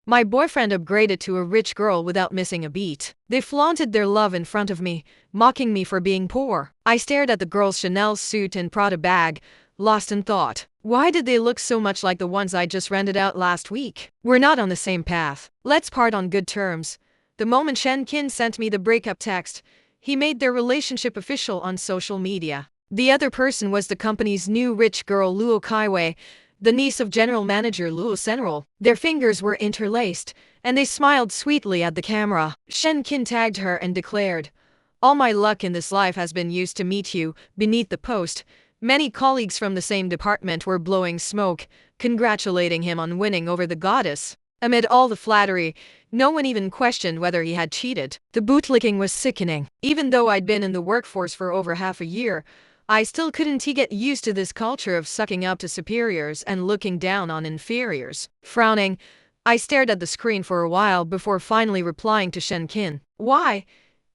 My boyfriend upgraded to a rich girl without missing a beat. They flaunted their love in front of me, mocking me for being poor. I stared at the girl's Chanel suit and Prada bag, lost in thought. Why did they look so much like the ones I just rented out last week? We're not on the same path. Let's part on good terms. The moment Shen Qin sent me the breakup text, he made their relationship official on social media. The other person was the company's new rich girl Luo Kaiwei, the niece of General Manager Luo Senral. Their fingers were interlaced, and they smiled sweetly at the camera. Shen Qin tagged her and declared, "All my luck in this life has been used to meet you." Beneath the post, many colleagues from the same department were blowing smoke, congratulating him on winning over the goddess. Amid all the flattery, no one even questioned whether he had cheated. The bootlicking was sickening. Even though I'd been in the workforce for over half a year, I still couldn't get used to this culture of sucking up to superiors and looking down on inferiors. Frowning, I stared at the screen for a while before finally replying to Shen Qin. "Why?"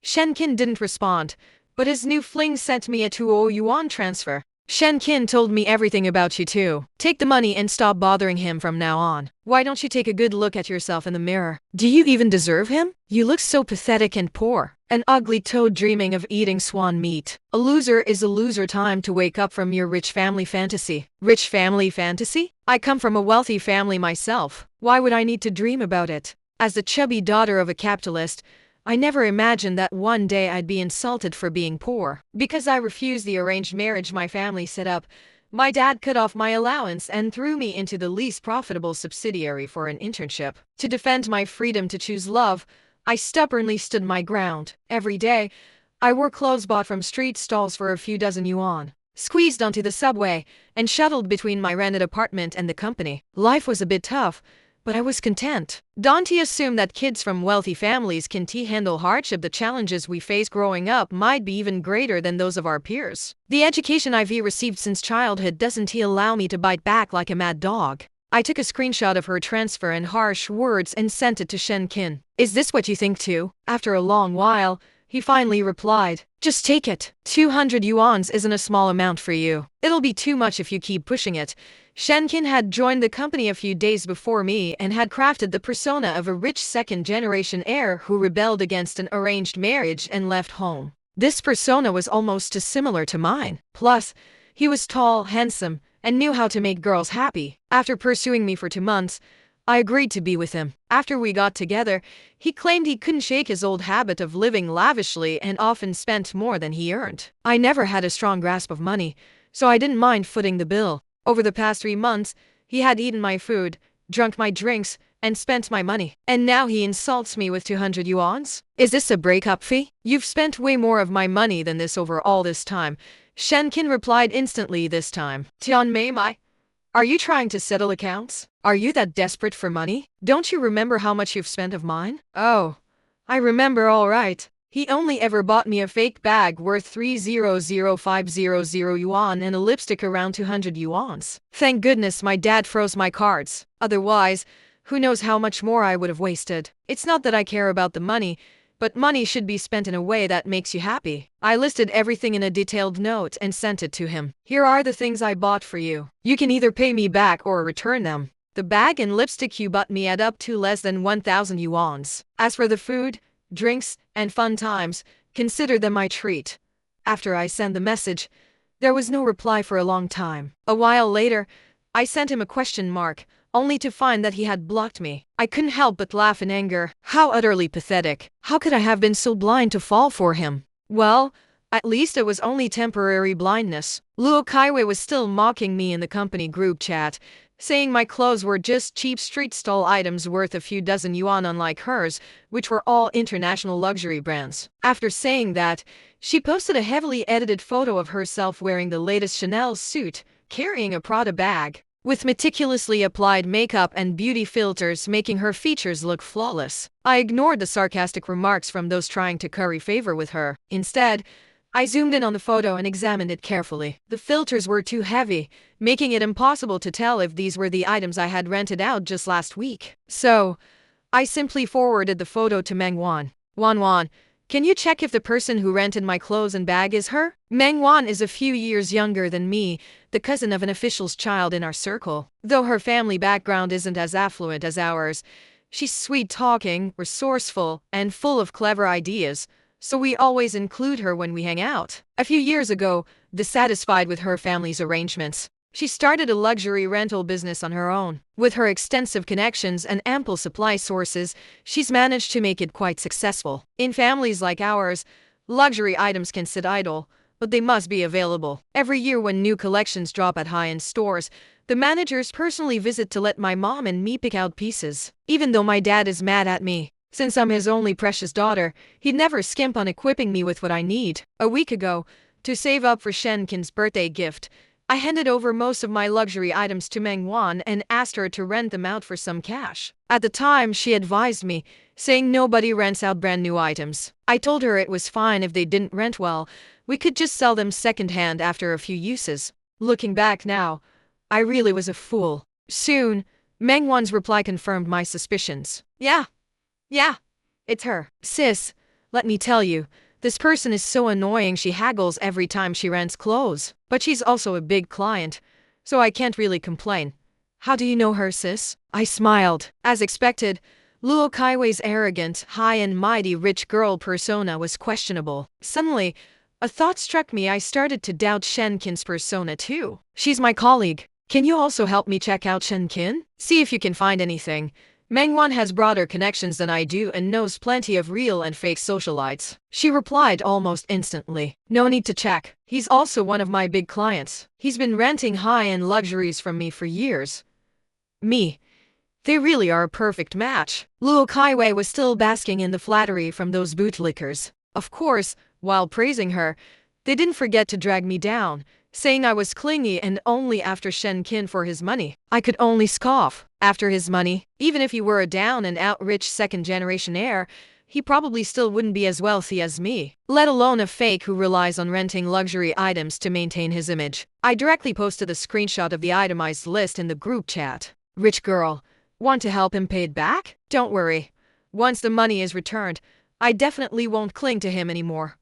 Shen Qin didn't respond, but his new fling sent me a 200 yuan transfer. "Shen Qin told me everything about you too. Take the money and stop bothering him from now on. Why don't you take a good look at yourself in the mirror? Do you even deserve him? You look so pathetic and poor. An ugly toad dreaming of eating swan meat. A loser is a loser. Time to wake up from your rich family fantasy." Rich family fantasy? I come from a wealthy family myself. Why would I need to dream about it? As the chubby daughter of a capitalist, I never imagined that one day I'd be insulted for being poor. Because I refused the arranged marriage my family set up, my dad cut off my allowance and threw me into the least profitable subsidiary for an internship. To defend my freedom to choose love, I stubbornly stood my ground. Every day, I wore clothes bought from street stalls for a few dozen yuan, squeezed onto the subway, and shuttled between my rented apartment and the company. Life was a bit tough, but I was content. Don't assume that kids from wealthy families can handle hardship. The challenges we face growing up might be even greater than those of our peers. The education I've received since childhood doesn't allow me to bite back like a mad dog. I took a screenshot of her transfer and harsh words and sent it to Shen Qin. "Is this what you think too?" After a long while, he finally replied, "Just take it. 200 yuans isn't a small amount for you. It'll be too much if you keep pushing it." Shen Qin had joined the company a few days before me and had crafted the persona of a rich second-generation heir who rebelled against an arranged marriage and left home. This persona was almost as similar to mine. Plus, he was tall, handsome, and knew how to make girls happy. After pursuing me for 2 months, I agreed to be with him. After we got together, he claimed he couldn't shake his old habit of living lavishly and often spent more than he earned. I never had a strong grasp of money, so I didn't mind footing the bill. Over the past 3 months, he had eaten my food, drunk my drinks, and spent my money. And now he insults me with 200 yuans? Is this a breakup fee? "You've spent way more of my money than this over all this time," Shen Qin replied instantly this time. "Tian Mei Mai? Are you trying to settle accounts? Are you that desperate for money? Don't you remember how much you've spent of mine?" "Oh, I remember all right. He only ever bought me a fake bag worth 300,500 yuan and a lipstick around 200 yuans. Thank goodness my dad froze my cards. Otherwise, who knows how much more I would have wasted. It's not that I care about the money, but money should be spent in a way that makes you happy." I listed everything in a detailed note and sent it to him. "Here are the things I bought for you. You can either pay me back or return them. The bag and lipstick you bought me add up to less than 1,000 yuans. As for the food, drinks, and fun times, consider them my treat." After I sent the message, there was no reply for a long time. A while later, I sent him a question mark, only to find that he had blocked me. I couldn't help but laugh in anger. How utterly pathetic. How could I have been so blind to fall for him? Well, at least it was only temporary blindness. Luo Kaiwei was still mocking me in the company group chat, saying my clothes were just cheap street stall items worth a few dozen yuan, unlike hers, which were all international luxury brands. After saying that, she posted a heavily edited photo of herself wearing the latest Chanel suit, carrying a Prada bag, with meticulously applied makeup and beauty filters making her features look flawless. I ignored the sarcastic remarks from those trying to curry favor with her. Instead, I zoomed in on the photo and examined it carefully. The filters were too heavy, making it impossible to tell if these were the items I had rented out just last week. So, I simply forwarded the photo to Meng Wan. "Wan, can you check if the person who rented my clothes and bag is her?" Meng Wan is a few years younger than me, the cousin of an official's child in our circle. Though her family background isn't as affluent as ours, She's sweet-talking, resourceful, and full of clever ideas, so we always include her when we hang out. A few years ago, dissatisfied with her family's arrangements, she started a luxury rental business on her own. With her extensive connections and ample supply sources, she's managed to make it quite successful. In families like ours, luxury items can sit idle, but they must be available. Every year when new collections drop at high-end stores, the managers personally visit to let my mom and me pick out pieces. Even though my dad is mad at me, since I'm his only precious daughter, he'd never skimp on equipping me with what I need. A week ago, to save up for Shen Qin's birthday gift, I handed over most of my luxury items to Meng Wan and asked her to rent them out for some cash. At the time, she advised me, saying nobody rents out brand new items. I told her it was fine if they didn't rent well, we could just sell them secondhand after a few uses. Looking back now, I really was a fool. Soon, Meng Wan's reply confirmed my suspicions. Yeah, it's her. Sis, let me tell you, this person is so annoying she haggles every time she rents clothes. But she's also a big client, so I can't really complain. How do you know her, sis? I smiled. As expected, Luo Kaiwei's arrogant, high and mighty rich girl persona was questionable. Suddenly, a thought struck me. I started to doubt Shen Qin's persona too. She's my colleague. Can you also help me check out Shen Qin? See if you can find anything. Meng Wan has broader connections than I do and knows plenty of real and fake socialites. She replied almost instantly. No need to check. He's also one of my big clients. He's been renting high-end luxuries from me for years. They really are a perfect match. Luo Kaiwei was still basking in the flattery from those bootlickers. Of course, while praising her, they didn't forget to drag me down, saying I was clingy and only after Shen Qin for his money. I could only scoff. After his money? Even if he were a down-and-out rich second-generation heir, he probably still wouldn't be as wealthy as me, let alone a fake who relies on renting luxury items to maintain his image. I directly posted a screenshot of the itemized list in the group chat. Rich girl, want to help him pay it back? Don't worry. Once the money is returned, I definitely won't cling to him anymore.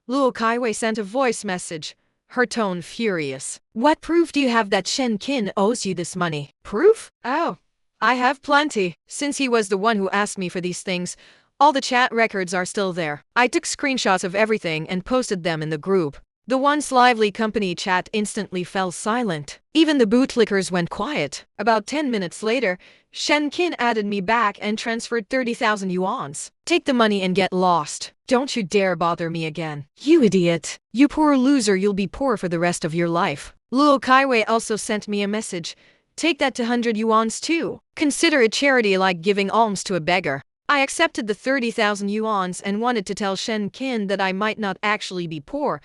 Luo Kaiwei sent a voice message, her tone furious. What proof do you have that Shen Qin owes you this money? Proof? Oh, I have plenty. Since he was the one who asked me for these things, all the chat records are still there. I took screenshots of everything and posted them in the group. The once lively company chat instantly fell silent. Even the bootlickers went quiet. About 10 minutes later, Shen Qin added me back and transferred 30,000 yuans. Take the money and get lost. Don't you dare bother me again. You idiot. You poor loser, you'll be poor for the rest of your life. Luo Kaiwei also sent me a message. Take that to 100 yuans too. Consider it charity like giving alms to a beggar. I accepted the 30,000 yuans and wanted to tell Shen Qin that I might not actually be poor,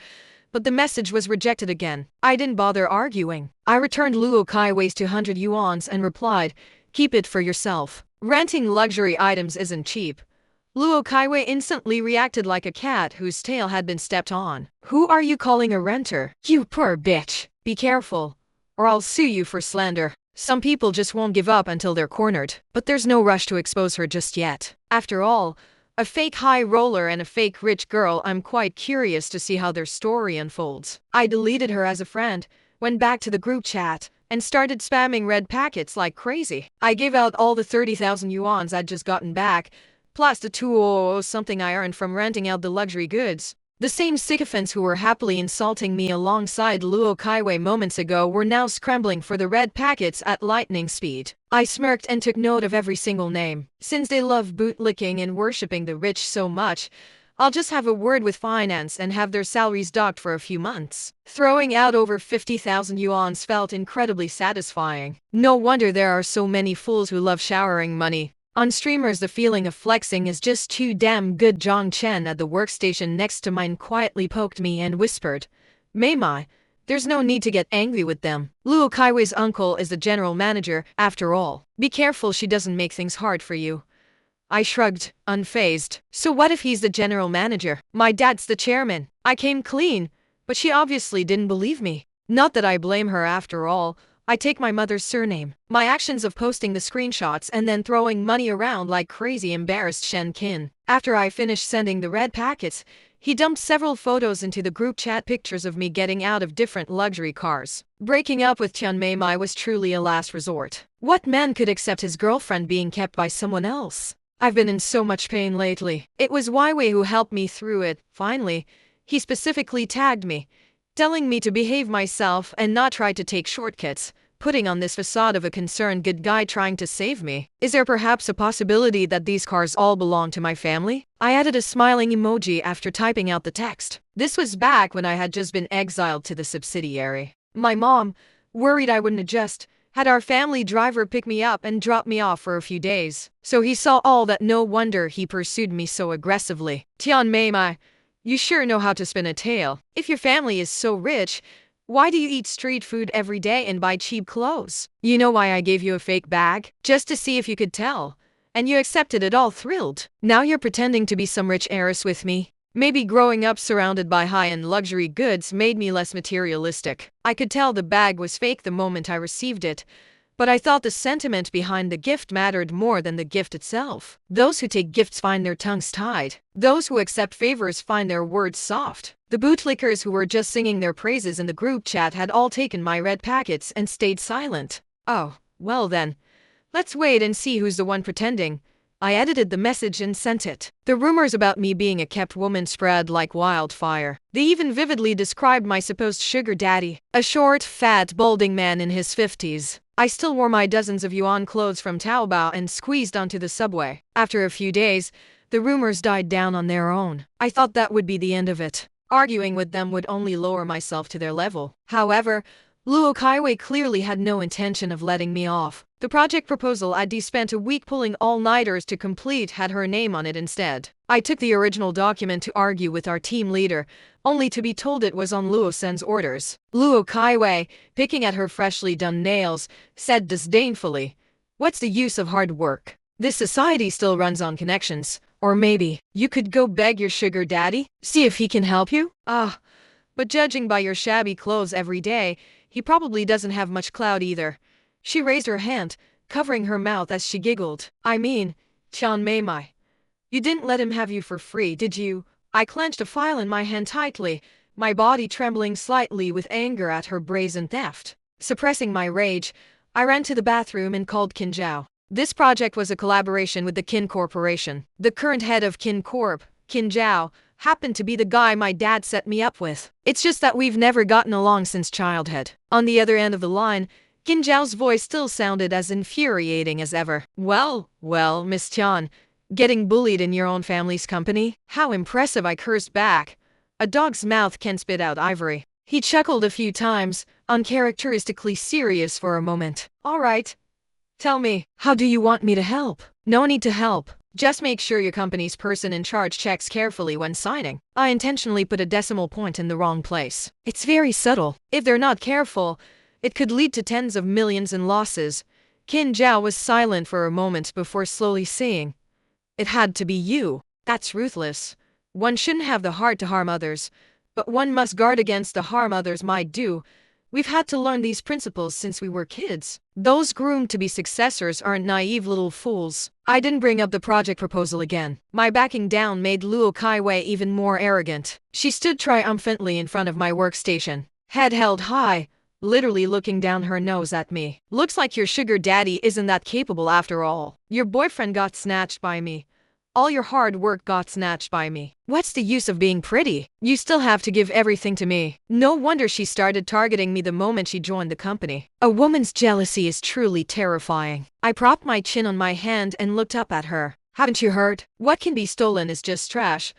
but the message was rejected again. I didn't bother arguing. I returned Luo Kaiwei's 200 yuans and replied, keep it for yourself. Renting luxury items isn't cheap. Luo Kaiwei instantly reacted like a cat whose tail had been stepped on. Who are you calling a renter? You poor bitch. Be careful, or I'll sue you for slander. Some people just won't give up until they're cornered, but there's no rush to expose her just yet. After all, a fake high roller and a fake rich girl, I'm quite curious to see how their story unfolds. I deleted her as a friend, went back to the group chat, and started spamming red packets like crazy. I gave out all the 30,000 yuans I'd just gotten back, plus the 200 something I earned from renting out the luxury goods. The same sycophants who were happily insulting me alongside Luo Kaiwei moments ago were now scrambling for the red packets at lightning speed. I smirked and took note of every single name. Since they love bootlicking and worshipping the rich so much, I'll just have a word with finance and have their salaries docked for a few months. Throwing out over 50,000 yuans felt incredibly satisfying. No wonder there are so many fools who love showering money. On streamers, the feeling of flexing is just too damn good. Zhang Chen at the workstation next to mine quietly poked me and whispered, Meimai, there's no need to get angry with them. Luo Kaiwei's uncle is the general manager, after all. Be careful she doesn't make things hard for you. I shrugged, unfazed. So what if he's the general manager? My dad's the chairman. I came clean, but she obviously didn't believe me. Not that I blame her after all. I take my mother's surname. My actions of posting the screenshots and then throwing money around like crazy embarrassed Shen Qin. After I finished sending the red packets, He dumped several photos into the group chat, pictures of me getting out of different luxury cars. Breaking up with Tian Mei was truly a last resort. What man could accept his girlfriend being kept by someone else? I've been in so much pain lately. It was Wei who helped me through it. Finally, he specifically tagged me, telling me to behave myself and not try to take shortcuts, putting on this facade of a concerned good guy trying to save me. Is there perhaps a possibility that these cars all belong to my family? I added a smiling emoji after typing out the text. This was back when I had just been exiled to the subsidiary. My mom, worried I wouldn't adjust, had our family driver pick me up and drop me off for a few days. So he saw all that. No wonder he pursued me so aggressively. Tian Mei, you sure know how to spin a tale. If your family is so rich, why do you eat street food every day and buy cheap clothes? You know why I gave you a fake bag? Just to see if you could tell. And you accepted it, all thrilled. Now you're pretending to be some rich heiress with me. Maybe growing up surrounded by high-end luxury goods made me less materialistic. I could tell the bag was fake the moment I received it, but I thought the sentiment behind the gift mattered more than the gift itself. Those who take gifts find their tongues tied. Those who accept favors find their words soft. The bootlickers who were just singing their praises in the group chat had all taken my red packets and stayed silent. Oh, well then. Let's wait and see who's the one pretending. I edited the message and sent it. The rumors about me being a kept woman spread like wildfire. They even vividly described my supposed sugar daddy, a short, fat, balding man in his 50s. I still wore my dozens of yuan clothes from Taobao and squeezed onto the subway. After a few days, the rumors died down on their own. I thought that would be the end of it. Arguing with them would only lower myself to their level. However, Luo Kaiwei clearly had no intention of letting me off. The project proposal I'd spent a week pulling all-nighters to complete had her name on it instead. I took the original document to argue with our team leader, only to be told it was on Luo Sen's orders. Luo Kaiwei, picking at her freshly done nails, said disdainfully, "What's the use of hard work? This society still runs on connections. Or maybe you could go beg your sugar daddy, see if he can help you? But judging by your shabby clothes every day, he probably doesn't have much clout either." She raised her hand, covering her mouth as she giggled. "I mean, Tian Mei, you didn't let him have you for free, did you?" I clenched a file in my hand tightly, my body trembling slightly with anger at her brazen theft. Suppressing my rage, I ran to the bathroom and called Qin Zhao. This project was a collaboration with the Qin Corporation. The current head of Qin Corp, Qin Zhao, happened to be the guy my dad set me up with. It's just that we've never gotten along since childhood. On the other end of the line, Qin Zhao's voice still sounded as infuriating as ever. Well, Miss Tian, getting bullied in your own family's company? How impressive," I cursed back. A dog's mouth can spit out ivory. He chuckled a few times, uncharacteristically serious for a moment. "All right. Tell me, how do you want me to help?" "No need to help. Just make sure your company's person in charge checks carefully when signing." I intentionally put a decimal point in the wrong place. It's very subtle. If they're not careful, it could lead to tens of millions in losses. Qin Zhao was silent for a moment before slowly saying, "It had to be you. That's ruthless. One shouldn't have the heart to harm others, but one must guard against the harm others might do. We've had to learn these principles since we were kids. Those groomed to be successors aren't naive little fools." I didn't bring up the project proposal again. My backing down made Luo Kaiwei even more arrogant. She stood triumphantly in front of my workstation, head held high, literally looking down her nose at me. "Looks like your sugar daddy isn't that capable after all. Your boyfriend got snatched by me. All your hard work got snatched by me. What's the use of being pretty? You still have to give everything to me." No wonder she started targeting me the moment she joined the company. A woman's jealousy is truly terrifying. I propped my chin on my hand and looked up at her. "Haven't you heard? What can be stolen is just trash."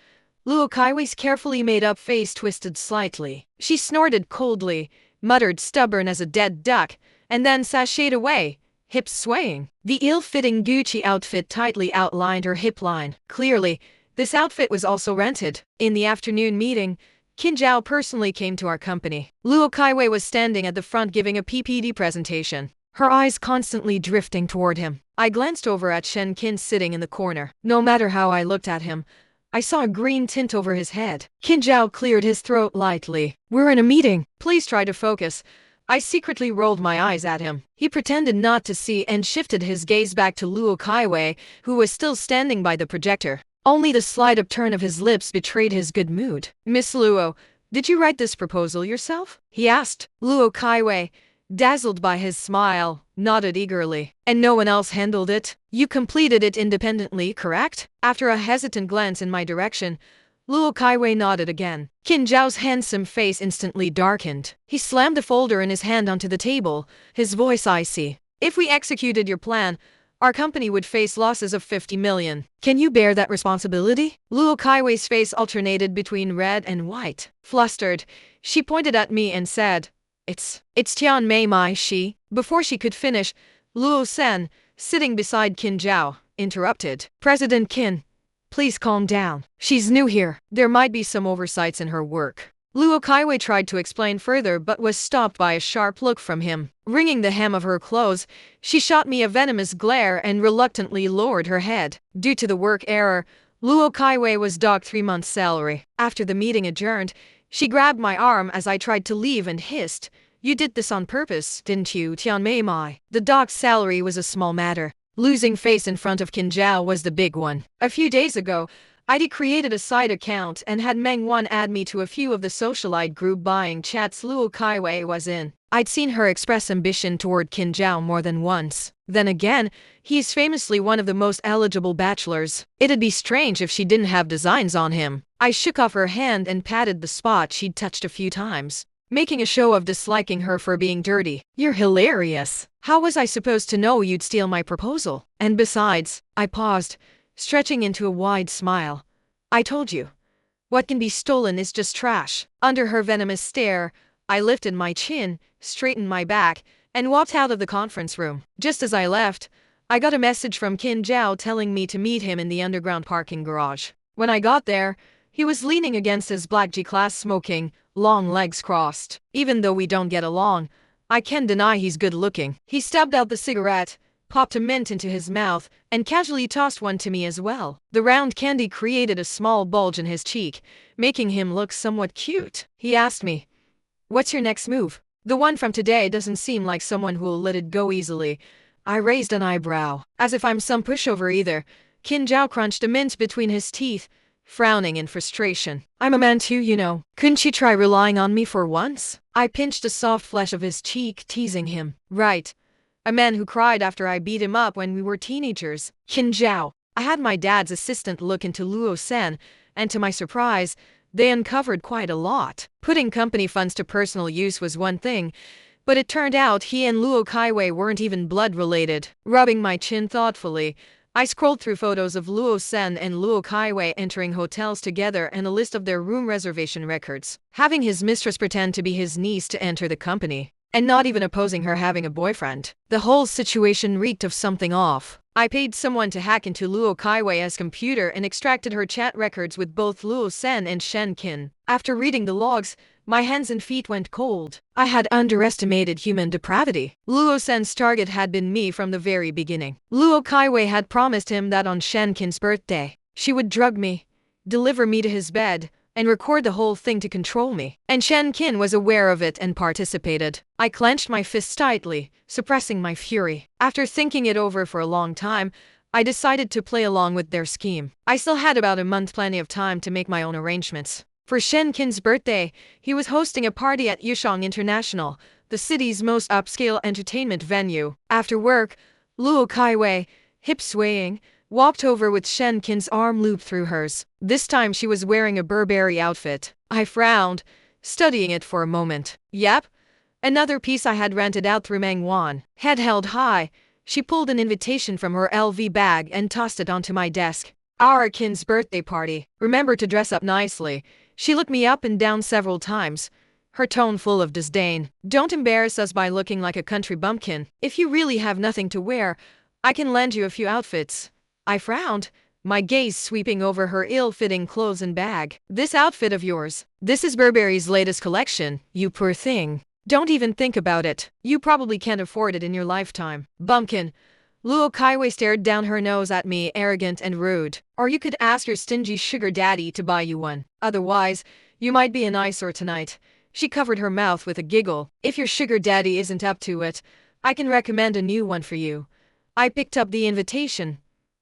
Luo Kaiwei's carefully made-up face twisted slightly. She snorted coldly, muttered stubborn as a dead duck, and then sashayed away, hips swaying. The ill-fitting Gucci outfit tightly outlined her hip line. Clearly, this outfit was also rented. In the afternoon meeting, Qin Zhao personally came to our company. Luo Kaiwei was standing at the front giving a PPD presentation, her eyes constantly drifting toward him. I glanced over at Shen Qin sitting in the corner. No matter how I looked at him, I saw a green tint over his head. Qin Zhao cleared his throat lightly. "We're in a meeting. Please try to focus." I secretly rolled my eyes at him. He pretended not to see and shifted his gaze back to Luo Kaiwei, who was still standing by the projector. Only the slight upturn of his lips betrayed his good mood. Miss Luo, did you write this proposal yourself? He asked. Luo Kaiwei, dazzled by his smile, nodded eagerly. And no one else handled it? You completed it independently, correct? After a hesitant glance in my direction, Luo Kaiwei nodded again. Qin Zhao's handsome face instantly darkened. He slammed the folder in his hand onto the table, his voice icy. If we executed your plan, our company would face losses of 50 million. Can you bear that responsibility? Luo Kaiwei's face alternated between red and white. Flustered, she pointed at me and said, It's Tian Mei Mai Shi. Before she could finish, Luo Sen, sitting beside Qin Zhao, interrupted. President Qin, please calm down. She's new here. There might be some oversights in her work. Luo Kaiwei tried to explain further but was stopped by a sharp look from him. Wringing the hem of her clothes, she shot me a venomous glare and reluctantly lowered her head. Due to the work error, Luo Kaiwei was docked 3 months' salary. After the meeting adjourned, she grabbed my arm as I tried to leave and hissed, You did this on purpose, didn't you, Tian Mei Mai? The docked salary was a small matter. Losing face in front of Qin Zhao was the big one. A few days ago, I'd created a side account and had Meng Wan add me to a few of the Socialite group buying chats Luo Kaiwei was in. I'd seen her express ambition toward Qin Zhao more than once. Then again, he's famously one of the most eligible bachelors. It'd be strange if she didn't have designs on him. I shook off her hand and patted the spot she'd touched a few times, making a show of disliking her for being dirty. You're hilarious. How was I supposed to know you'd steal my proposal? And besides, I paused, stretching into a wide smile. I told you. What can be stolen is just trash. Under her venomous stare, I lifted my chin, straightened my back, and walked out of the conference room. Just as I left, I got a message from Qin Zhao telling me to meet him in the underground parking garage. When I got there, he was leaning against his black G-class smoking, long legs crossed. Even though we don't get along, I can't deny he's good looking. He stubbed out the cigarette, popped a mint into his mouth, and casually tossed one to me as well. The round candy created a small bulge in his cheek, making him look somewhat cute. He asked me, What's your next move? The one from today doesn't seem like someone who'll let it go easily. I raised an eyebrow. As if I'm some pushover either. Qin Zhao crunched a mint between his teeth, frowning in frustration. I'm a man too, you know. Couldn't you try relying on me for once? I pinched the soft flesh of his cheek, teasing him. Right. A man who cried after I beat him up when we were teenagers. Qin Zhao. I had my dad's assistant look into Luo Sen, and to my surprise, they uncovered quite a lot. Putting company funds to personal use was one thing, but it turned out he and Luo Kaiwei weren't even blood related. Rubbing my chin thoughtfully, I scrolled through photos of Luo Sen and Luo Kaiwei entering hotels together and a list of their room reservation records. Having his mistress pretend to be his niece to enter the company, and not even opposing her having a boyfriend. The whole situation reeked of something off. I paid someone to hack into Luo Kaiwei's computer and extracted her chat records with both Luo Sen and Shen Qin. After reading the logs, my hands and feet went cold. I had underestimated human depravity. Luo Sen's target had been me from the very beginning. Luo Kaiwei had promised him that on Shen Qin's birthday, she would drug me, deliver me to his bed, and record the whole thing to control me. And Shen Qin was aware of it and participated. I clenched my fists tightly, suppressing my fury. After thinking it over for a long time, I decided to play along with their scheme. I still had about a month, plenty of time to make my own arrangements. For Shen Qin's birthday, he was hosting a party at Yushang International, the city's most upscale entertainment venue. After work, Luo Kaiwei, hip swaying, walked over with Shen Qin's arm looped through hers. This time she was wearing a Burberry outfit. I frowned, studying it for a moment. Yep, another piece I had rented out through Meng Wan. Head held high, she pulled an invitation from her LV bag and tossed it onto my desk. Our Qin's birthday party. Remember to dress up nicely. She looked me up and down several times, her tone full of disdain. Don't embarrass us by looking like a country bumpkin. If you really have nothing to wear, I can lend you a few outfits. I frowned, my gaze sweeping over her ill-fitting clothes and bag. This outfit of yours, this is Burberry's latest collection, you poor thing. Don't even think about it. You probably can't afford it in your lifetime. Bumpkin. Luo Kaiwei stared down her nose at me, arrogant and rude. Or you could ask your stingy sugar daddy to buy you one. Otherwise, you might be an eyesore tonight. She covered her mouth with a giggle. If your sugar daddy isn't up to it, I can recommend a new one for you. I picked up the invitation,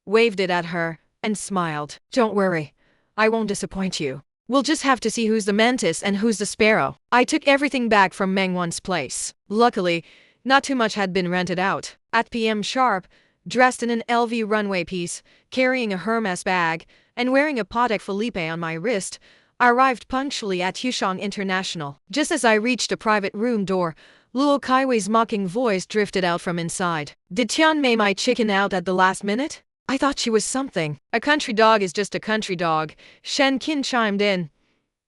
waved it at her, and smiled. Don't worry. I won't disappoint you. We'll just have to see who's the mantis and who's the sparrow. I took everything back from Mengwan's place. Luckily, not too much had been rented out. At PM sharp, dressed in an LV runway piece, carrying a Hermes bag, and wearing a Patek Philippe on my wrist, I arrived punctually at Hushang International. Just as I reached a private room door, Luo Kaiwei's mocking voice drifted out from inside. Did Tian Mei my chicken out at the last minute? I thought she was something. A country dog is just a country dog, Shen Qin chimed in.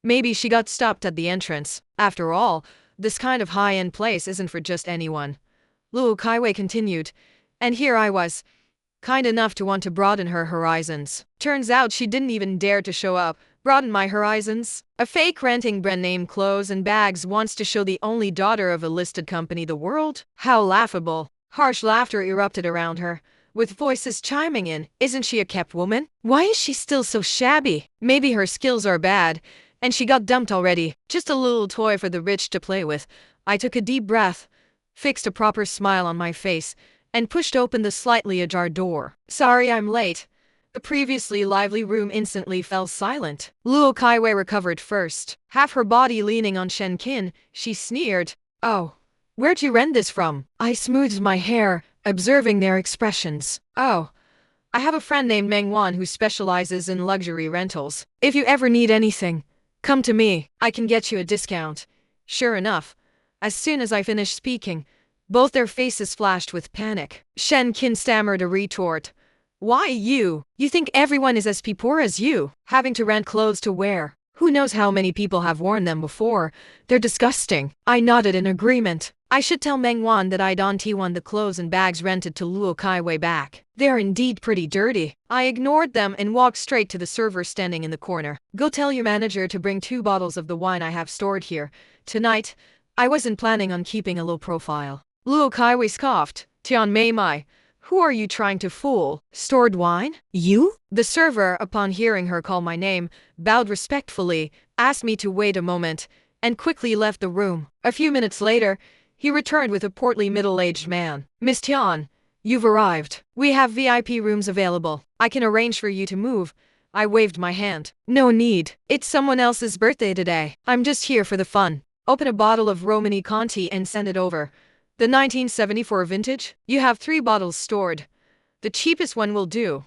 Maybe she got stopped at the entrance. After all, this kind of high-end place isn't for just anyone. Luo Kaiwei continued, and here I was, kind enough to want to broaden her horizons. Turns out she didn't even dare to show up. Broaden my horizons? A fake renting brand name clothes and bags wants to show the only daughter of a listed company the world? How laughable. Harsh laughter erupted around her, with voices chiming in. Isn't she a kept woman? Why is she still so shabby? Maybe her skills are bad, and she got dumped already. Just a little toy for the rich to play with. I took a deep breath, fixed a proper smile on my face, and pushed open the slightly ajar door. Sorry I'm late. The previously lively room instantly fell silent. Luo Kaiwei recovered first. Half her body leaning on Shen Qin, she sneered. Oh, where'd you rent this from? I smoothed my hair, observing their expressions. Oh, I have a friend named Meng Wan who specializes in luxury rentals. If you ever need anything, come to me. I can get you a discount. Sure enough, as soon as I finished speaking, both their faces flashed with panic. Shen Qin stammered a retort. Why you? You think everyone is as poor as you, having to rent clothes to wear? Who knows how many people have worn them before? They're disgusting. I nodded in agreement. I should tell Meng Wan that I'd on T1 the clothes and bags rented to Luo Kaiwei back. They are indeed pretty dirty. I ignored them and walked straight to the server standing in the corner. Go tell your manager to bring 2 bottles of the wine I have stored here. Tonight, I wasn't planning on keeping a low profile. Luo Kaiwei scoffed. Tian Mei Mai. Who are you trying to fool? Stored wine? You? The server, upon hearing her call my name, bowed respectfully, asked me to wait a moment, and quickly left the room. A few minutes later, he returned with a portly middle-aged man. Miss Tian, you've arrived. We have VIP rooms available. I can arrange for you to move. I waved my hand. No need. It's someone else's birthday today. I'm just here for the fun. Open a bottle of Romani Conti and send it over. The 1974 vintage? You have 3 bottles stored. The cheapest one will do.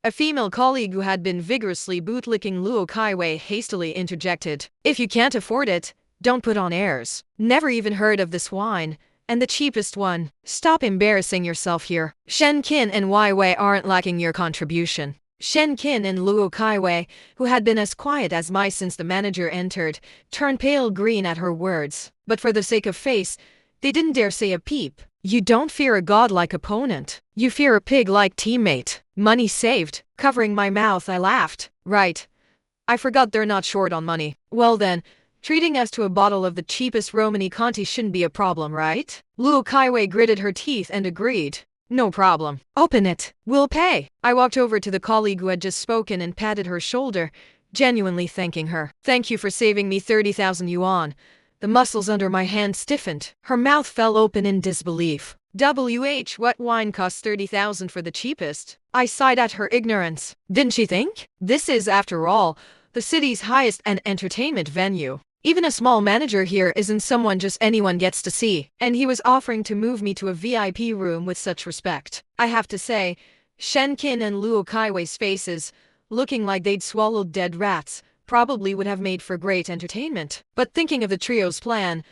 A female colleague who had been vigorously bootlicking Luo Kaiwei hastily interjected. If you can't afford it, don't put on airs. Never even heard of this wine. And the cheapest one. Stop embarrassing yourself here. Shen Qin and Wai Wei aren't lacking your contribution. Shen Qin and Luo Kaiwei, who had been as quiet as mice since the manager entered, turned pale green at her words. But for the sake of face, they didn't dare say a peep. You don't fear a godlike opponent. You fear a pig-like teammate. Money saved. Covering my mouth, I laughed. Right. I forgot they're not short on money. Well then, treating us to a bottle of the cheapest Romani Conti shouldn't be a problem, right? Luo Kaiwei gritted her teeth and agreed. No problem. Open it. We'll pay. I walked over to the colleague who had just spoken and patted her shoulder, genuinely thanking her. Thank you for saving me 30,000 yuan. The muscles under my hand stiffened. Her mouth fell open in disbelief. What wine costs 30,000 for the cheapest? I sighed at her ignorance. Didn't she think? This is, after all, the city's highest end entertainment venue. Even a small manager here isn't someone just anyone gets to see. And he was offering to move me to a VIP room with such respect. I have to say, Shen Qin and Luo Kaiwei's faces, looking like they'd swallowed dead rats, probably would have made for great entertainment. But thinking of the trio's plan,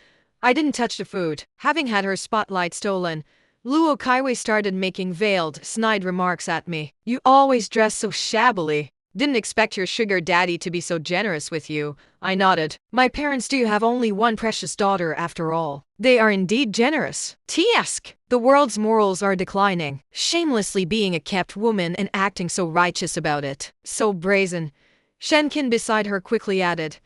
I didn't touch the food. Having had her spotlight stolen, Luo Kaiwei started making veiled, snide remarks at me. You always dress so shabbily. Didn't expect your sugar daddy to be so generous with you. I nodded. My parents do have only one precious daughter after all. They are indeed generous. Tiesk! The world's morals are declining. Shamelessly being a kept woman and acting so righteous about it. So brazen. Shen Qin beside her quickly added.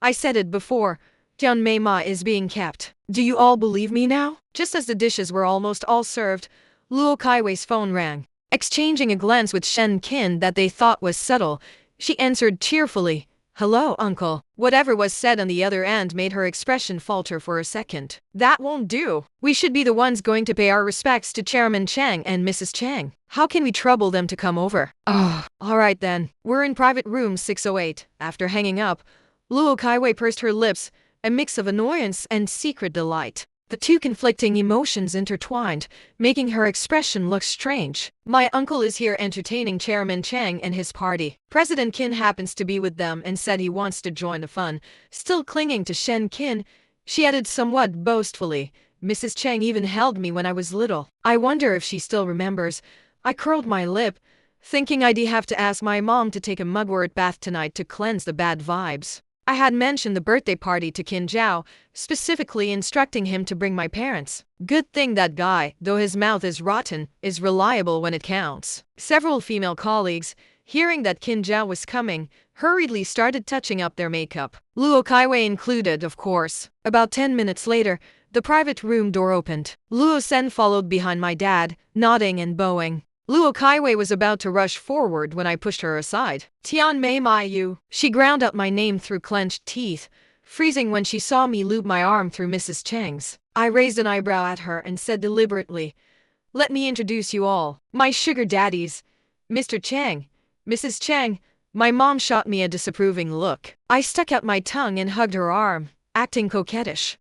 I said it before. Tian Mei Ma is being kept. Do you all believe me now? Just as the dishes were almost all served, Luo Kaiwei's phone rang. Exchanging a glance with Shen Qin that they thought was subtle, she answered cheerfully. Hello, uncle. Whatever was said on the other end made her expression falter for a second. That won't do. We should be the ones going to pay our respects to Chairman Chang and Mrs. Chang. How can we trouble them to come over? Alright then. We're in private room 608. After hanging up, Luo Kaiwei pursed her lips, a mix of annoyance and secret delight. The two conflicting emotions intertwined, making her expression look strange. My uncle is here entertaining Chairman Chang and his party. President Qin happens to be with them and said he wants to join the fun. Still clinging to Shen Qin, she added somewhat boastfully, Mrs. Chang even held me when I was little. I wonder if she still remembers. I curled my lip, thinking I'd have to ask my mom to take a mugwort bath tonight to cleanse the bad vibes. I had mentioned the birthday party to Qin Zhao, specifically instructing him to bring my parents. Good thing that guy, though his mouth is rotten, is reliable when it counts. Several female colleagues, hearing that Qin Zhao was coming, hurriedly started touching up their makeup. Luo Kaiwei included, of course. About 10 minutes later, the private room door opened. Luo Sen followed behind my dad, nodding and bowing. Luo Kaiwei was about to rush forward when I pushed her aside. Tian Mei Mai Yu. She ground out my name through clenched teeth, freezing when she saw me loop my arm through Mrs. Chang's. I raised an eyebrow at her and said deliberately, "Let me introduce you all. My sugar daddies. Mr. Chang, Mrs. Chang." My mom shot me a disapproving look. I stuck out my tongue and hugged her arm, acting coquettish.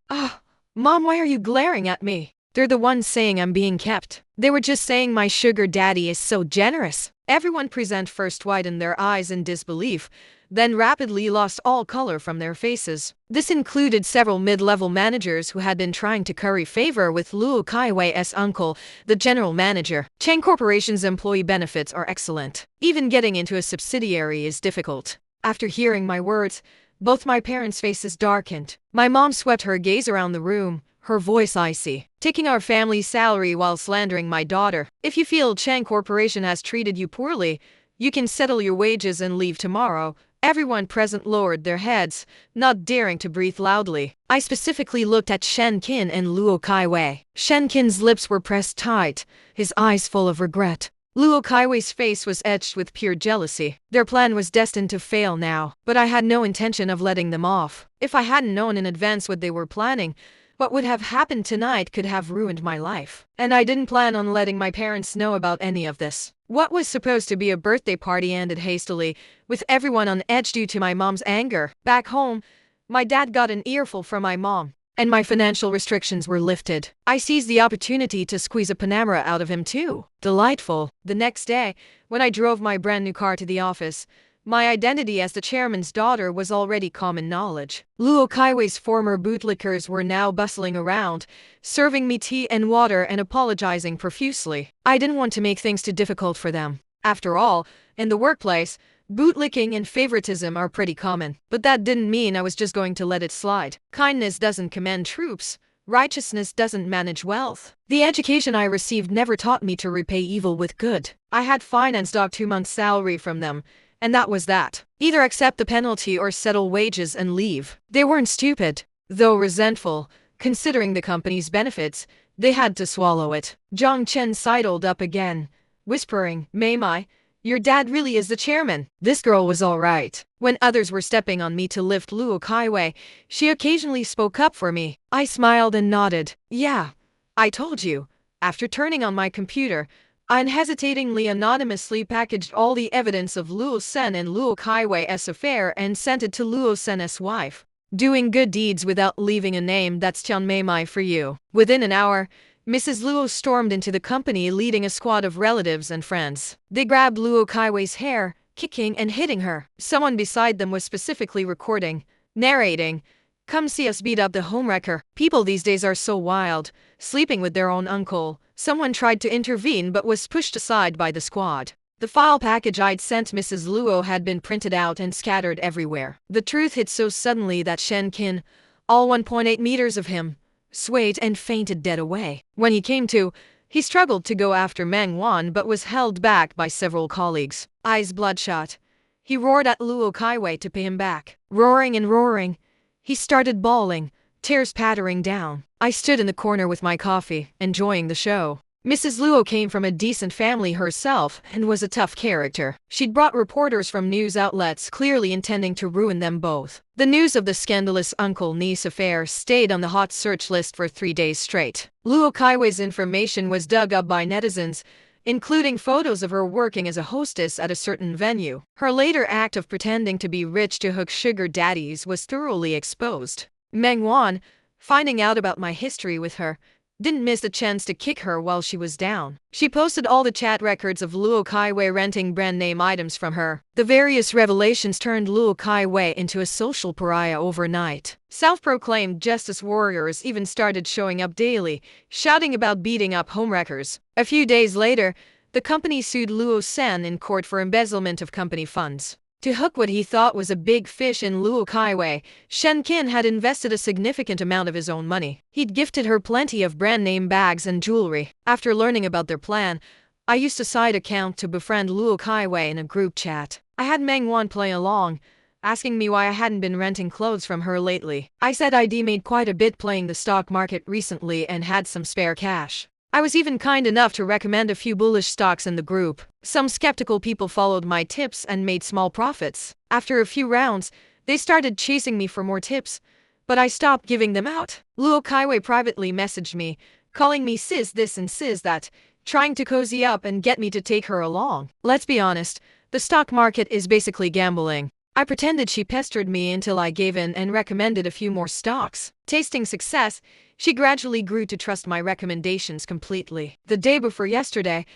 Mom, why are you glaring at me? They're the ones saying I'm being kept. They were just saying my sugar daddy is so generous. Everyone present first widened their eyes in disbelief, then rapidly lost all color from their faces. This included several mid-level managers who had been trying to curry favor with Luo Kaiwei's uncle, the general manager. Chang Corporation's employee benefits are excellent. Even getting into a subsidiary is difficult. After hearing my words, both my parents' faces darkened. My mom swept her gaze around the room, her voice icy. Taking our family's salary while slandering my daughter. If you feel Chang Corporation has treated you poorly, you can settle your wages and leave tomorrow. Everyone present lowered their heads, not daring to breathe loudly. I specifically looked at Shen Qin and Luo Kaiwei. Shen Qin's lips were pressed tight, his eyes full of regret. Luo Kaiwei's face was etched with pure jealousy. Their plan was destined to fail now, but I had no intention of letting them off. If I hadn't known in advance what they were planning, what would have happened tonight could have ruined my life. And I didn't plan on letting my parents know about any of this. What was supposed to be a birthday party ended hastily, with everyone on edge due to my mom's anger. Back home, my dad got an earful from my mom, and my financial restrictions were lifted. I seized the opportunity to squeeze a Panamera out of him too. Delightful. The next day, when I drove my brand new car to the office, my identity as the chairman's daughter was already common knowledge. Luo Kaiwei's former bootlickers were now bustling around, serving me tea and water and apologizing profusely. I didn't want to make things too difficult for them. After all, in the workplace, bootlicking and favoritism are pretty common. But that didn't mean I was just going to let it slide. Kindness doesn't command troops. Righteousness doesn't manage wealth. The education I received never taught me to repay evil with good. I had financed 2 months' salary from them, and that was that. Either accept the penalty or settle wages and leave. They weren't stupid, though resentful. Considering the company's benefits, they had to swallow it. Zhang Chen sidled up again, whispering, "Mei Mai, your dad really is the chairman." This girl was all right. When others were stepping on me to lift Luo Kaiwei, she occasionally spoke up for me. I smiled and nodded. "Yeah, I told you." After turning on my computer, I unhesitatingly anonymously packaged all the evidence of Luo Sen and Luo Kaiwei's affair and sent it to Luo Sen's wife. Doing good deeds without leaving a name, that's Tian Mei Mai for you. Within an hour, Mrs. Luo stormed into the company leading a squad of relatives and friends. They grabbed Luo Kaiwei's hair, kicking and hitting her. Someone beside them was specifically recording, narrating, "Come see us beat up the homewrecker." People these days are so wild, sleeping with their own uncle. Someone tried to intervene but was pushed aside by the squad. The file package I'd sent Mrs. Luo had been printed out and scattered everywhere. The truth hit so suddenly that Shen Qin, all 1.8 meters of him, swayed and fainted dead away. When he came to, he struggled to go after Meng Wan but was held back by several colleagues. Eyes bloodshot, he roared at Luo Kaiwei to pay him back. Roaring and roaring, he started bawling, tears pattering down. I stood in the corner with my coffee, enjoying the show. Mrs. Luo came from a decent family herself and was a tough character. She'd brought reporters from news outlets clearly intending to ruin them both. The news of the scandalous uncle-niece affair stayed on the hot search list for 3 days straight. Luo Kaiwei's information was dug up by netizens, including photos of her working as a hostess at a certain venue. Her later act of pretending to be rich to hook sugar daddies was thoroughly exposed. Meng Wan, finding out about my history with her, didn't miss the chance to kick her while she was down. She posted all the chat records of Luo Kaiwei renting brand name items from her. The various revelations turned Luo Kaiwei into a social pariah overnight. Self-proclaimed justice warriors even started showing up daily, shouting about beating up homewreckers. A few days later, the company sued Luo Sen in court for embezzlement of company funds. To hook what he thought was a big fish in Luo Kaiwei, Shen Qin had invested a significant amount of his own money. He'd gifted her plenty of brand-name bags and jewelry. After learning about their plan, I used a side account to befriend Luo Kaiwei in a group chat. I had Meng Wan play along, asking me why I hadn't been renting clothes from her lately. I said I'd made quite a bit playing the stock market recently and had some spare cash. I was even kind enough to recommend a few bullish stocks in the group. Some skeptical people followed my tips and made small profits. After a few rounds, they started chasing me for more tips, but I stopped giving them out. Luo Kaiwei privately messaged me, calling me sis this and sis that, trying to cozy up and get me to take her along. Let's be honest, the stock market is basically gambling. I pretended she pestered me until I gave in and recommended a few more stocks. Tasting success, she gradually grew to trust my recommendations completely. The day before yesterday,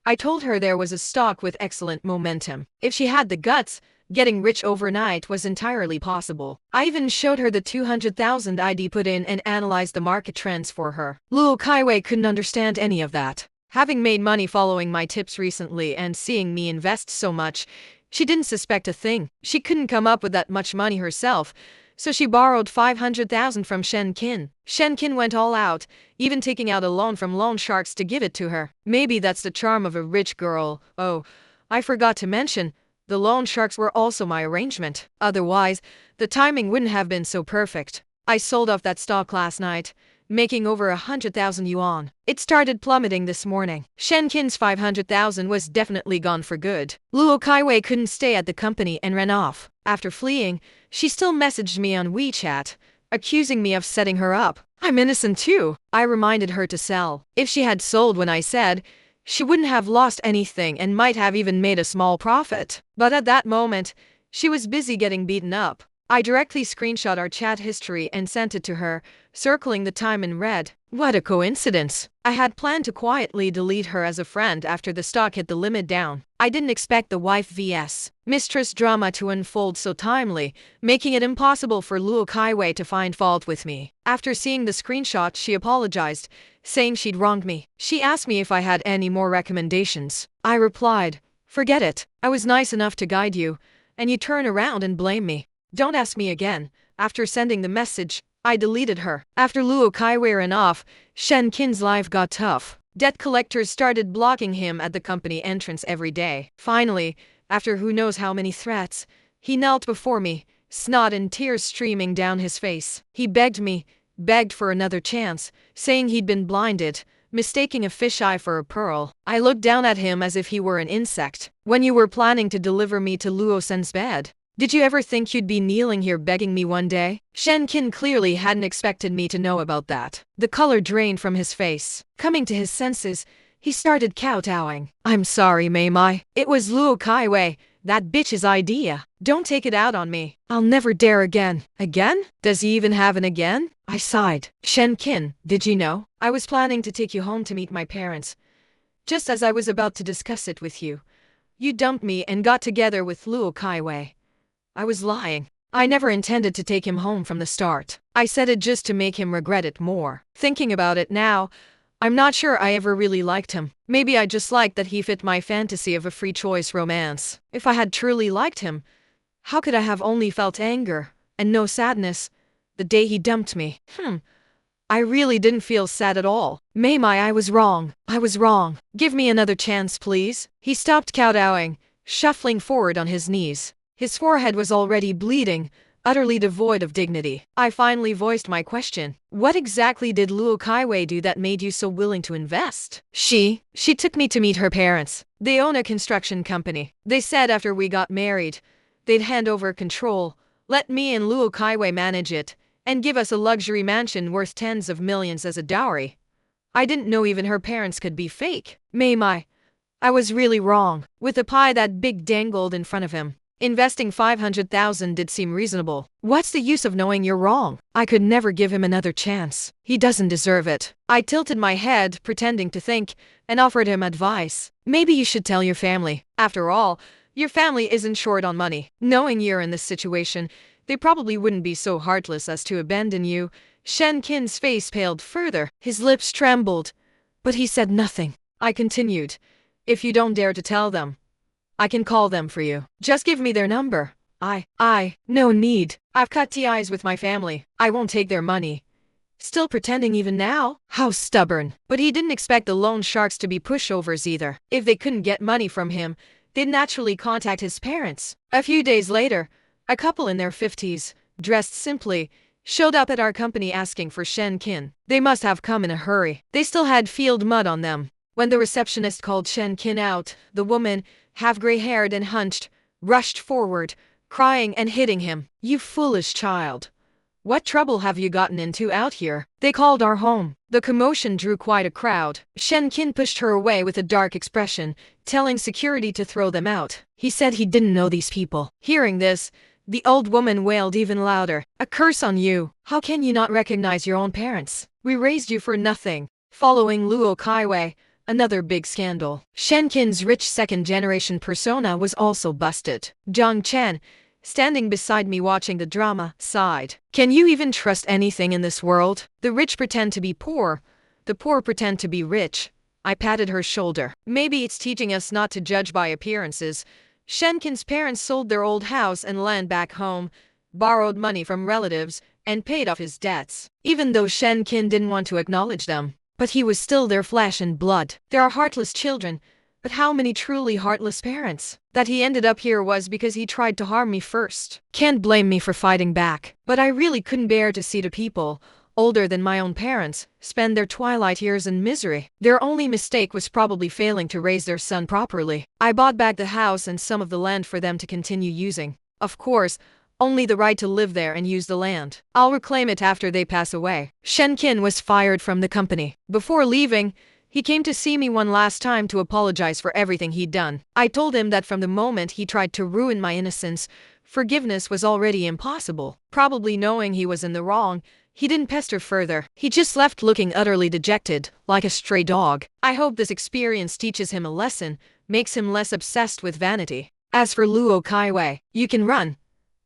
I told her there was a stock with excellent momentum. If she had the guts, getting rich overnight was entirely possible. I even showed her the 200,000 ID put in and analyzed the market trends for her. Luo Kaiwei couldn't understand any of that. Having made money following my tips recently and seeing me invest so much, she didn't suspect a thing. She couldn't come up with that much money herself, so she borrowed 500,000 from Shen Qin. Shen Qin went all out, even taking out a loan from loan sharks to give it to her. Maybe that's the charm of a rich girl. Oh, I forgot to mention, the loan sharks were also my arrangement. Otherwise, the timing wouldn't have been so perfect. I sold off that stock last night, making over 100,000 yuan. It started plummeting this morning. Shen Qin's 500,000 was definitely gone for good. Luo Kaiwei couldn't stay at the company and ran off. After fleeing, she still messaged me on WeChat, accusing me of setting her up. I'm innocent too. I reminded her to sell. If she had sold when I said, she wouldn't have lost anything and might have even made a small profit. But at that moment, she was busy getting beaten up. I directly screenshot our chat history and sent it to her, circling the time in red. What a coincidence. I had planned to quietly delete her as a friend after the stock hit the limit down. I didn't expect the wife vs. mistress drama to unfold so timely, making it impossible for Luo Kaiwei to find fault with me. After seeing the screenshot, she apologized, saying she'd wronged me. She asked me if I had any more recommendations. I replied, forget it. I was nice enough to guide you, and you turn around and blame me. Don't ask me again. After sending the message, I deleted her. After Luo Kaiwei ran off, Shen Qin's life got tough. Debt collectors started blocking him at the company entrance every day. Finally, after who knows how many threats, he knelt before me, snot and tears streaming down his face. He begged for another chance, saying he'd been blinded, mistaking a fisheye for a pearl. I looked down at him as if he were an insect. When you were planning to deliver me to Luo Sen's bed, did you ever think you'd be kneeling here begging me one day? Shen Qin clearly hadn't expected me to know about that. The color drained from his face. Coming to his senses, he started kowtowing. I'm sorry, Mei Mai. It was Luo Kaiwei, that bitch's idea. Don't take it out on me. I'll never dare again. Again? Does he even have an again? I sighed. Shen Qin, did you know? I was planning to take you home to meet my parents. Just as I was about to discuss it with you, you dumped me and got together with Luo Kaiwei. I was lying. I never intended to take him home from the start. I said it just to make him regret it more. Thinking about it now, I'm not sure I ever really liked him. Maybe I just liked that he fit my fantasy of a free choice romance. If I had truly liked him, how could I have only felt anger and no sadness the day he dumped me? I really didn't feel sad at all. Mei Mai, I was wrong. I was wrong. Give me another chance, please. He stopped kowtowing, shuffling forward on his knees. His forehead was already bleeding, utterly devoid of dignity. I finally voiced my question. What exactly did Luo Kaiwei do that made you so willing to invest? She took me to meet her parents. They own a construction company. They said after we got married, they'd hand over control, let me and Luo Kaiwei manage it, and give us a luxury mansion worth tens of millions as a dowry. I didn't know even her parents could be fake. May my. I was really wrong. With the pie that big dangled in front of him, investing 500,000 did seem reasonable. What's the use of knowing you're wrong? I could never give him another chance. He doesn't deserve it. I tilted my head, pretending to think, and offered him advice. Maybe you should tell your family. After all, your family isn't short on money. Knowing you're in this situation, they probably wouldn't be so heartless as to abandon you. Shen Qin's face paled further. His lips trembled, but he said nothing. I continued. If you don't dare to tell them, I can call them for you. Just give me their number. No need. I've cut ties with my family. I won't take their money. Still pretending even now? How stubborn. But he didn't expect the loan sharks to be pushovers either. If they couldn't get money from him, they'd naturally contact his parents. A few days later, a couple in their 50s, dressed simply, showed up at our company asking for Shen Qin. They must have come in a hurry. They still had field mud on them. When the receptionist called Shen Qin out, the woman, half gray-haired and hunched, rushed forward, crying and hitting him. You foolish child. What trouble have you gotten into out here? They called our home. The commotion drew quite a crowd. Shen Qin pushed her away with a dark expression, telling security to throw them out. He said he didn't know these people. Hearing this, the old woman wailed even louder. A curse on you. How can you not recognize your own parents? We raised you for nothing. Following Luo Kaiwei, another big scandal. Shen Qin's rich second-generation persona was also busted. Zhang Chen, standing beside me watching the drama, sighed. Can you even trust anything in this world? The rich pretend to be poor. The poor pretend to be rich. I patted her shoulder. Maybe it's teaching us not to judge by appearances. Shen Qin's parents sold their old house and land back home, borrowed money from relatives, and paid off his debts. Even though Shen Qin didn't want to acknowledge them. But he was still their flesh and blood. There are heartless children, but how many truly heartless parents? That he ended up here was because he tried to harm me first. Can't blame me for fighting back. But I really couldn't bear to see the people, older than my own parents, spend their twilight years in misery. Their only mistake was probably failing to raise their son properly. I bought back the house and some of the land for them to continue using. Of course, only the right to live there and use the land. I'll reclaim it after they pass away. Shen Qin was fired from the company. Before leaving, he came to see me one last time to apologize for everything he'd done. I told him that from the moment he tried to ruin my innocence, forgiveness was already impossible. Probably knowing he was in the wrong, he didn't pester further. He just left looking utterly dejected, like a stray dog. I hope this experience teaches him a lesson, makes him less obsessed with vanity. As for Luo Kaiwei, you can run,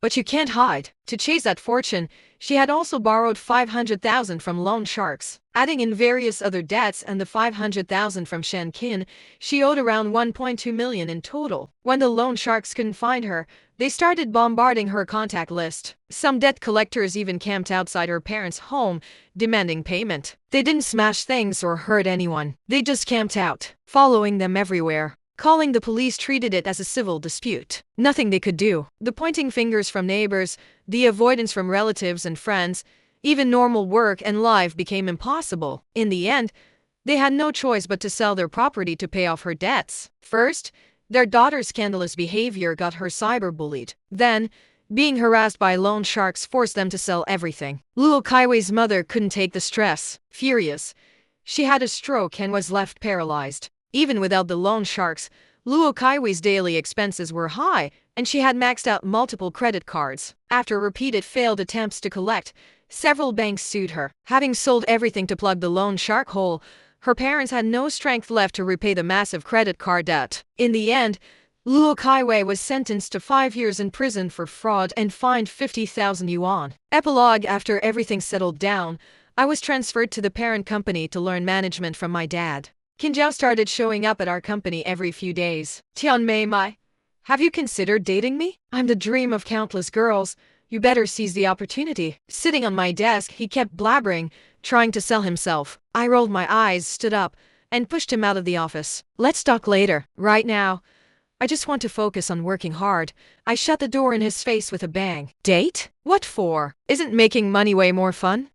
but you can't hide. To chase that fortune, she had also borrowed 500,000 from loan sharks. Adding in various other debts and the 500,000 from Shen Qin, she owed around 1.2 million in total. When the loan sharks couldn't find her, they started bombarding her contact list. Some debt collectors even camped outside her parents' home, demanding payment. They didn't smash things or hurt anyone. They just camped out, following them everywhere. Calling the police treated it as a civil dispute. Nothing they could do. The pointing fingers from neighbors, the avoidance from relatives and friends, even normal work and life became impossible. In the end, they had no choice but to sell their property to pay off her debts. First, their daughter's scandalous behavior got her cyberbullied. Then, being harassed by loan sharks forced them to sell everything. Luo Kaiwei's mother couldn't take the stress. Furious, she had a stroke and was left paralyzed. Even without the loan sharks, Luo Kaiwei's daily expenses were high, and she had maxed out multiple credit cards. After repeated failed attempts to collect, several banks sued her. Having sold everything to plug the loan shark hole, her parents had no strength left to repay the massive credit card debt. In the end, Luo Kaiwei was sentenced to 5 years in prison for fraud and fined 50,000 yuan. Epilogue. After everything settled down, I was transferred to the parent company to learn management from my dad. Qinjiao started showing up at our company every few days. Tianmei Mai, have you considered dating me? I'm the dream of countless girls. You better seize the opportunity. Sitting on my desk, he kept blabbering, trying to sell himself. I rolled my eyes, stood up, and pushed him out of the office. Let's talk later. Right now, I just want to focus on working hard. I shut the door in his face with a bang. Date? What for? Isn't making money way more fun?